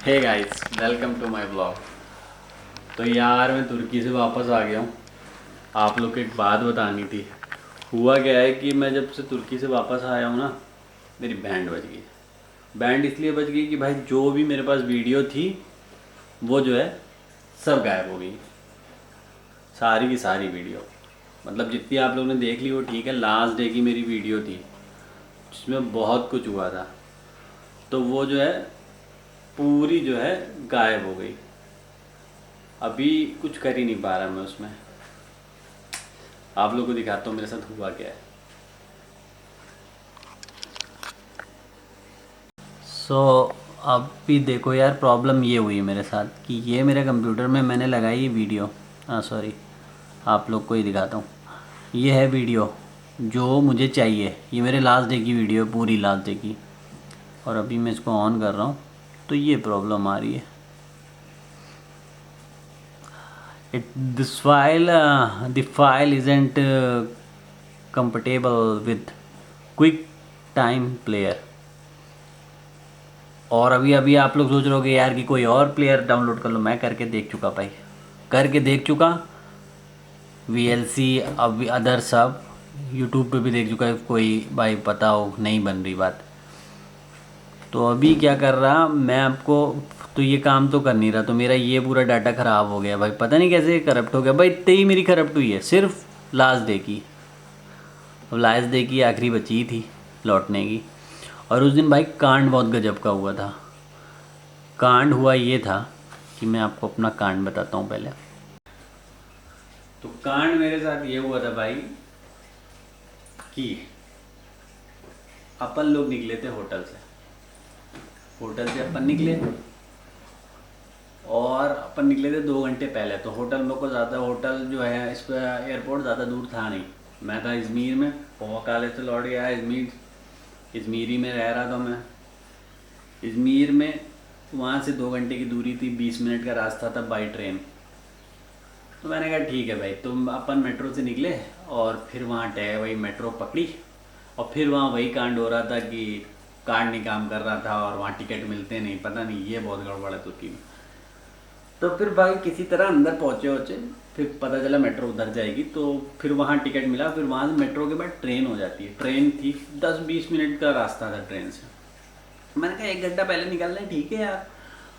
Hey guys, welcome to my blog. तो यार मैं तुर्की से वापस आ गया हूँ। आप लोग को एक बात बतानी थी। हुआ क्या है कि मैं जब से तुर्की से वापस आया हूँ ना, मेरी बैंड बज गई। बैंड इसलिए बज गई कि भाई जो भी मेरे पास वीडियो थी वो जो है सब गायब हो गई। सारी की सारी वीडियो, मतलब जितनी आप लोगों ने देख ली वो ठीक है। लास्ट डे की मेरी वीडियो थी जिसमें बहुत कुछ हुआ था, तो वो जो है पूरी जो है गायब हो गई। अभी कुछ कर ही नहीं पा रहा मैं उसमें। आप लोगों को दिखाता हूँ मेरे साथ हुआ क्या है। अब भी देखो यार, प्रॉब्लम ये हुई मेरे साथ कि ये मेरे कंप्यूटर में मैंने लगाई वीडियो। सॉरी, आप लोग को ही दिखाता हूँ। ये है वीडियो जो मुझे चाहिए। ये मेरे लास्ट डे की वीडियो, पूरी लास्ट डे की। और अभी मैं इसको ऑन कर रहा हूँ तो ये प्रॉब्लम आ रही है। The file isn't compatible with quick time player। और अभी अभी आप लोग सोच रहे होगे यार कि कोई और प्लेयर डाउनलोड कर लो। मैं करके देख चुका भाई, करके देख चुका। VLC अब अदर सब यूट्यूब पे भी देख चुका है। कोई भाई पता हो नहीं बन रही बात, तो अभी क्या कर रहा मैं आपको। तो ये काम तो कर नहीं रहा, तो मेरा ये पूरा डाटा ख़राब हो गया भाई। पता नहीं कैसे करप्ट हो गया भाई। इतनी ही मेरी करप्ट हुई है सिर्फ लास्ट डे की। अब लास्ट डे की आखिरी बची थी लौटने की। और उस दिन भाई कांड बहुत गजब का हुआ था। कांड हुआ ये था कि मैं आपको अपना कांड बताता हूँ पहले। तो कांड मेरे साथ ये हुआ था भाई कि अपन लोग निकले थे होटल से। अपन निकले, और अपन निकले थे 2 घंटे पहले। तो होटल मेरे को ज़्यादा, होटल जो है इस पर एयरपोर्ट ज़्यादा दूर था नहीं। मैं था इजमीर में, कॉलेज से लौट गया इजमीर ही में रह रहा था मैं। इजमीर में वहाँ से 2 घंटे की दूरी थी, 20 मिनट का रास्ता था बाई ट्रेन। तो मैंने कहा ठीक है भाई। तो अपन मेट्रो से निकले और फिर वहाँ वही मेट्रो पकड़ी। और फिर वहाँ वही कांड हो रहा था कि कार्ड नहीं काम कर रहा था और वहाँ टिकट मिलते नहीं। पता नहीं, ये बहुत गड़बड़ है तुर्की में। तो फिर भाई किसी तरह अंदर पहुँचे, फिर पता चला मेट्रो उधर जाएगी, तो फिर वहाँ टिकट मिला। फिर वहाँ से मेट्रो के बाद ट्रेन हो जाती है। ट्रेन थी 10-20 मिनट का रास्ता था ट्रेन से। मैंने कहा 1 घंटा पहले निकल रहे हैं, ठीक है यार,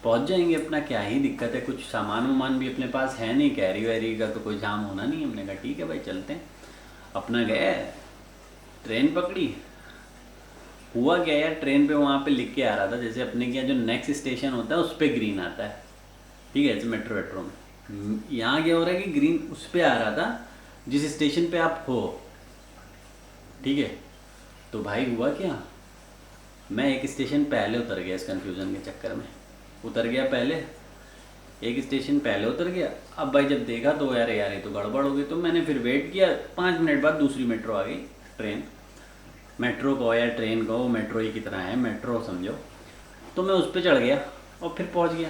पहुँच जाएंगे। अपना क्या ही दिक्कत है, कुछ सामान वामान भी अपने पास है नहीं, कैरी वैरी का तो कोई जाम होना नहीं है। हमने कहा ठीक है भाई चलते हैं। अपना गए, ट्रेन पकड़ी। हुआ क्या यार, ट्रेन पे वहाँ पे लिख के आ रहा था जैसे अपने क्या जो नेक्स्ट स्टेशन होता है उस पर ग्रीन आता है, ठीक है, जैसे मेट्रो में। यहाँ क्या हो रहा है कि ग्रीन उस पर आ रहा था जिस स्टेशन पे आप हो, ठीक है। तो भाई हुआ क्या, मैं एक स्टेशन पहले उतर गया। इस कन्फ्यूज़न के चक्कर में उतर गया पहले, एक स्टेशन पहले उतर गया। अब भाई जब देखा तो यार ये तो गड़बड़ हो गई। तो मैंने फिर वेट किया, 5 मिनट बाद दूसरी मेट्रो आ गई। ट्रेन, मेट्रो कहो या ट्रेन कहो, मेट्रो ही की तरह है, मेट्रो समझो। तो मैं उस पर चढ़ गया और फिर पहुंच गया,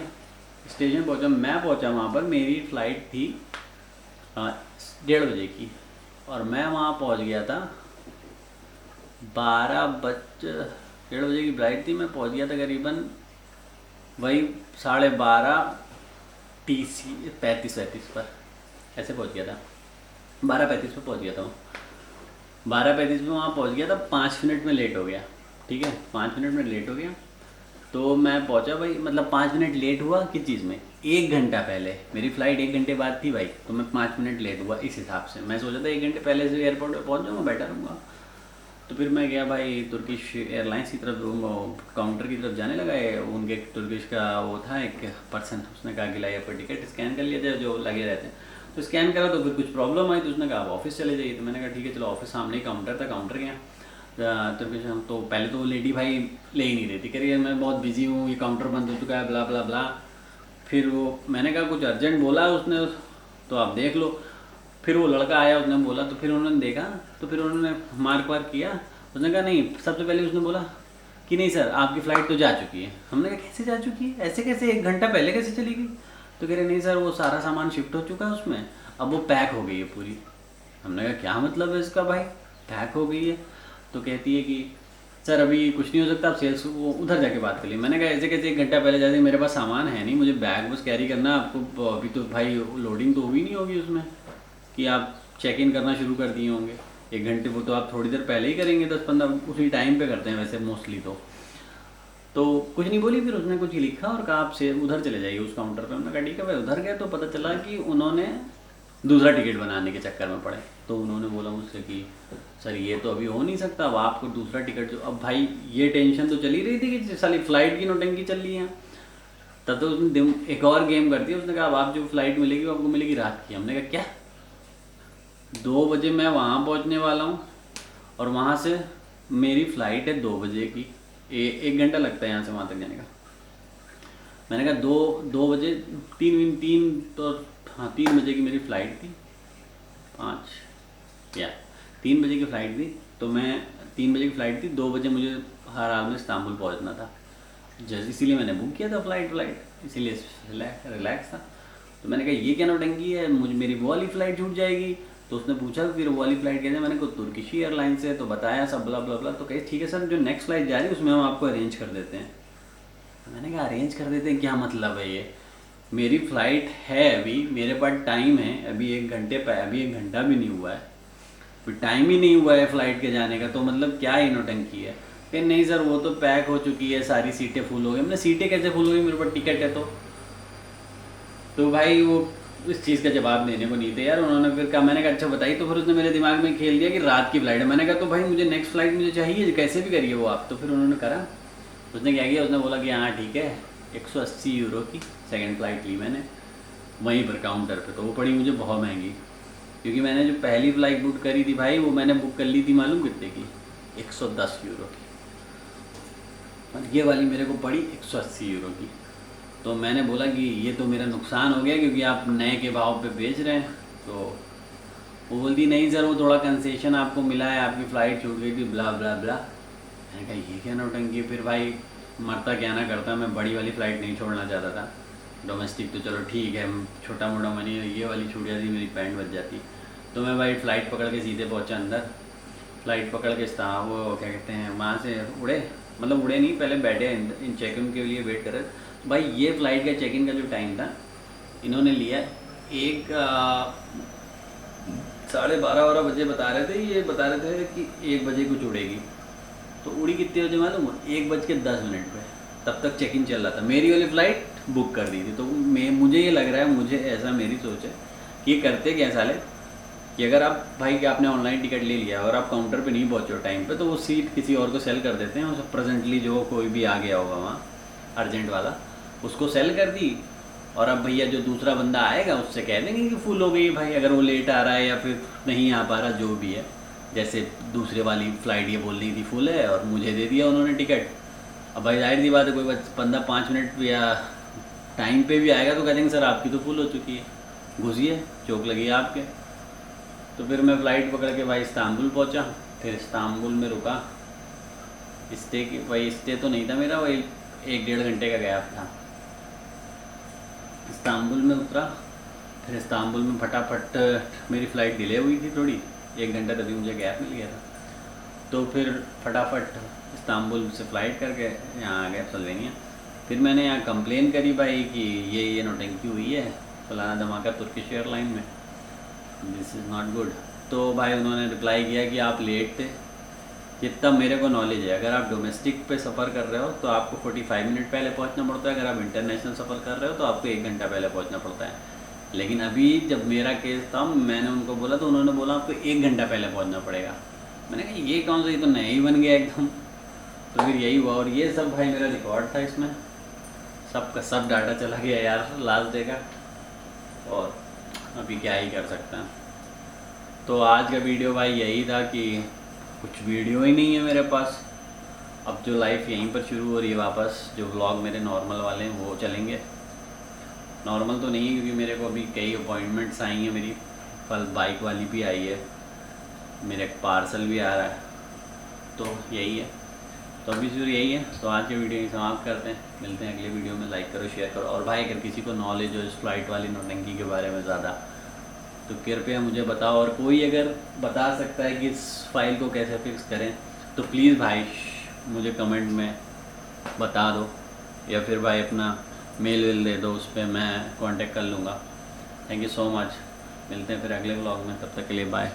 स्टेशन पहुंचा। मैं पहुंचा वहाँ पर, मेरी फ़्लाइट थी 1:30 बजे की, और मैं वहाँ पहुँच गया था 1:30 की फ्लाइट थी। मैं पहुँच गया था करीबन वही 12:30 35 पर ऐसे पहुँच गया था। 12:35 पर पहुँच गया था। 12:35 में वहाँ पहुँच गया था, 5 मिनट में लेट हो गया, ठीक है, 5 मिनट में लेट हो गया। तो मैं पहुँचा भाई, मतलब 5 मिनट लेट हुआ किस चीज़ में, 1 घंटा पहले। मेरी फ़्लाइट 1 घंटे बाद थी भाई, तो मैं 5 मिनट लेट हुआ। इस हिसाब से मैं सोचा था 1 घंटे पहले से एयरपोर्ट पर पहुँच जाऊँगा, बैठा रहूँगा। तो फिर मैं गया भाई तुर्किश एयरलाइंस की तरफ, काउंटर की तरफ जाने लगा है। उनके तुर्किश का वो था एक पर्सन, उसने कहा कि लाइए आपका टिकट स्कैन कर लिया जाए, जो लगे रहते हैं। तो स्कैन करा तो फिर कुछ प्रॉब्लम आई, तो उसने कहा आप ऑफिस चले जाइए। तो मैंने कहा ठीक है चलो ऑफिस, सामने ही काउंटर था, काउंटर गया। तुर्किश तो पहले तो वो लेडी भाई ले ही नहीं रही थी, कह रही है मैं बहुत बिजी हूँ, ये काउंटर बंद हो चुका है, ब्ला ब्ला ब्ला। फिर वो, मैंने कहा कुछ अर्जेंट बोला उसने तो आप देख लो। फिर वो लड़का आया, उसने बोला, तो फिर उन्होंने देखा, तो फिर उन्होंने मार्क वार्क किया। उसने कहा नहीं, सबसे पहले उसने बोला कि नहीं सर आपकी फ़्लाइट तो जा चुकी है। हमने कहा कैसे जा चुकी है, ऐसे कैसे, 1 घंटा पहले कैसे चली गई। तो कह रहे नहीं सर वो सारा सामान शिफ्ट हो चुका है उसमें, अब वो पैक हो गई है पूरी। हमने कहा क्या मतलब है इसका भाई, पैक हो गई है। तो कहती है कि सर अभी कुछ नहीं हो सकता, आप सेल्स वो उधर जाके बात कर ली। मैंने कहा ऐसे कैसे 1 घंटा पहले जाते, मेरे पास सामान है नहीं, मुझे बैग बस कैरी करना आपको, अभी तो भाई लोडिंग तो हुई नहीं होगी उसमें कि आप चेक इन करना शुरू कर दिए होंगे। 1 घंटे वो तो आप थोड़ी देर पहले ही करेंगे, 10-15 उसी टाइम पे करते हैं वैसे मोस्टली। तो कुछ नहीं बोली, फिर उसने कुछ लिखा और कहा आप से उधर चले जाइए उस काउंटर पे। हमने कहा ठीक है भाई। उधर गए तो पता चला कि उन्होंने दूसरा टिकट बनाने के चक्कर में पड़े। तो उन्होंने बोला मुझसे कि सर ये तो अभी हो नहीं सकता, अब आपको दूसरा टिकट जो, अब भाई ये टेंशन तो चली रही थी कि साली फ्लाइट की नौटंकी चल रही है। तब तो उसने एक और गेम कर दिया, उसने कहा अब आप जो फ्लाइट मिलेगी वो आपको मिलेगी रात की। हमने कहा क्या, 2 बजे मैं वहाँ पहुँचने वाला हूँ और वहाँ से मेरी फ़्लाइट है 2 बजे की। 1 घंटा लगता है यहाँ से वहाँ तक जाने का। मैंने कहा 2 बजे, 3 तो हाँ 3 बजे की मेरी फ़्लाइट थी, 5 या 3 बजे की फ़्लाइट थी। तो मैं 3 बजे की फ़्लाइट थी, 2 बजे मुझे हर हाल में इस्तांबुल पहुँचना था। जैसे इसीलिए मैंने बुक किया था फ़्लाइट, इसीलिए रिलैक्स था। तो मैंने कहा ये क्या नौटंकी है, मुझे मेरी वो वाली फ़्लाइट छूट जाएगी। तो उसने पूछा फिर वो वाली फ़्लाइट कैसे, मैंने कहा तुर्किश एयरलाइन से, तो बताया सब ब्ला ब्ला ब्ला। तो कहे ठीक है सर, जो नेक्स्ट फ़्लाइट जा रही है उसमें हम आपको अरेंज कर देते हैं। मैंने कहा अरेंज कर देते हैं क्या मतलब है ये, मेरी फ़्लाइट है, अभी मेरे पास टाइम है, अभी 1 घंटे पे, अभी 1 घंटा भी नहीं हुआ है, फिर टाइम ही नहीं हुआ है फ़्लाइट के जाने का, तो मतलब क्या ही नौटंकी है। कि नहीं सर वो तो पैक हो चुकी है, सारी सीटें फुल हो गई। हमने सीटें कैसे फुल हो गई, मेरे पास टिकट है। तो भाई वो इस चीज़ का जवाब देने को नहीं थे यार। उन्होंने फिर कहा, मैंने कहा अच्छा बताइए। तो फिर उसने मेरे दिमाग में खेल दिया कि रात की फ़्लाइट है। मैंने कहा तो भाई मुझे नेक्स्ट फ़्लाइट मुझे चाहिए, कैसे भी करिए वो आप। तो फिर उन्होंने करा, उसने क्या किया, उसने बोला कि हाँ ठीक है, 180 यूरो की सेकंड फ़्लाइट ली मैंने वहीं पर काउंटर पे। तो वो पड़ी मुझे बहुत महंगी, क्योंकि मैंने जो पहली फ़्लाइट बुक करी थी भाई, वो मैंने बुक कर ली थी मालूम कितने की, 110 यूरो की। और ये वाली मेरे को पड़ी 180 यूरो की। तो मैंने बोला कि ये तो मेरा नुकसान हो गया, क्योंकि आप नए के भाव पे बेच रहे हैं। तो वो बोलती नहीं सर वो थोड़ा कंसेशन आपको मिला है, आपकी फ़्लाइट छूट गई थी, ब्ला ब्ला ब्ला। मैंने कहा ये क्या नौटंकी। फिर भाई मरता क्या ना करता, मैं बड़ी वाली फ़्लाइट नहीं छोड़ना चाहता था। डोमेस्टिक तो चलो ठीक है, छोटा मोटा मनी, ये वाली छूट जाती, मेरी पैंट बच जाती। तो मैं भाई फ़्लाइट पकड़ के सीधे पहुंचा अंदर। फ़्लाइट पकड़ के वो क्या कहते हैं, वहाँ से उड़े, मतलब उड़े नहीं, पहले बैठे इन चेक इन के लिए वेट कर रहे। भाई ये फ़्लाइट का चेक इन का जो टाइम था, इन्होंने लिया 12:30 बजे बता रहे थे, ये बता रहे थे कि 1 बजे कुछ उड़ेगी। तो उड़ी कितने बजे मालूम, 1:10 पे। तब तक चेक इन चल रहा था, मेरी वाली फ़्लाइट बुक कर दी थी। तो मुझे ये लग रहा है, मुझे ऐसा मेरी सोच है कि ये करते क्या साले, कि अगर आप भाई कि आपने ऑनलाइन टिकट ले लिया और आप काउंटर पे नहीं पहुंचे हो टाइम पे, तो वो सीट किसी और को सेल कर देते हैं। और प्रेजेंटली जो कोई भी आ गया होगा वहाँ अर्जेंट वाला, उसको सेल कर दी। और अब भैया जो दूसरा बंदा आएगा उससे कह देंगे कि फुल हो गई भाई, अगर वो लेट आ रहा है या फिर नहीं आ पा रहा, जो भी है। जैसे दूसरे वाली फ़्लाइट ये बोल रही थी फुल है और मुझे दे दिया उन्होंने टिकट। अब भाई जाहिर सी बात है, कोई बंदा 5 मिनट या टाइम पे भी आएगा तो कह देंगे सर आपकी तो फुल हो चुकी है, घुसिए, चौक लगी है आपके। तो फिर मैं फ़्लाइट पकड़ के भाई इस्तांबुल पहुंचा। फिर इस्तांबुल में रुका, स्टे की भाई, स्टे तो नहीं था मेरा, वही 1-1.5 घंटे का गैप था। इस्तांबुल में उतरा, फिर इस्तांबुल में फटाफट मेरी फ़्लाइट डिले हुई थी थोड़ी, 1 घंटा तभी मुझे गैप मिल गया था। तो फिर फटाफट इस्तांबुल से फ़्लाइट करके यहाँ आ गया सल्वेनिया। फिर मैंने यहाँ कंप्लेन करी भाई कि ये नौटंकी हुई है फलाना धमाका तुर्किश एयरलाइन में, दिस इज़ नॉट गुड। तो भाई उन्होंने रिप्लाई किया कि आप लेट थे। जितना मेरे को नॉलेज है, अगर आप डोमेस्टिक पे सफ़र कर रहे हो तो आपको 45 मिनट पहले पहुंचना पड़ता है, अगर आप इंटरनेशनल सफ़र कर रहे हो तो आपको 1 घंटा पहले पहुंचना पड़ता है। लेकिन अभी जब मेरा केस था, मैंने उनको बोला तो उन्होंने बोला आपको 1 घंटा पहले पहुंचना पड़ेगा। मैंने कहा ये कौन सा, ये तो नया ही बन गया एकदम। तो फिर यही हुआ, और ये सब भाई मेरा रिकॉर्ड था, इसमें सबका सब डाटा चला गया यार लास्ट डे का, और अभी क्या ही कर सकते हैं। तो आज का वीडियो भाई यही था कि कुछ वीडियो ही नहीं है मेरे पास। अब जो लाइफ यहीं पर शुरू हो रही है वापस, जो व्लॉग मेरे नॉर्मल वाले हैं वो चलेंगे। नॉर्मल तो नहीं है क्योंकि मेरे को अभी कई अपॉइंटमेंट्स आई हैं, मेरी कल बाइक वाली भी आई है, मेरा एक पार्सल भी आ रहा है। तो यही है, तो अभी फिर यही है। तो आज के वीडियो समाप्त करते हैं, मिलते हैं अगले वीडियो में। लाइक करो, शेयर करो, और भाई अगर किसी को नॉलेज हो इस फ्लाइट वाली नौटंकी के बारे में ज़्यादा, तो कृपया मुझे बताओ। और कोई अगर बता सकता है कि इस फाइल को कैसे फिक्स करें, तो प्लीज़ भाई मुझे कमेंट में बता दो, या फिर भाई अपना मेल वेल दे दो, उस पर मैं कांटेक्ट कर लूँगा। Thank you so much. मिलते हैं फिर अगले व्लॉग में, तब तक के लिए बाय।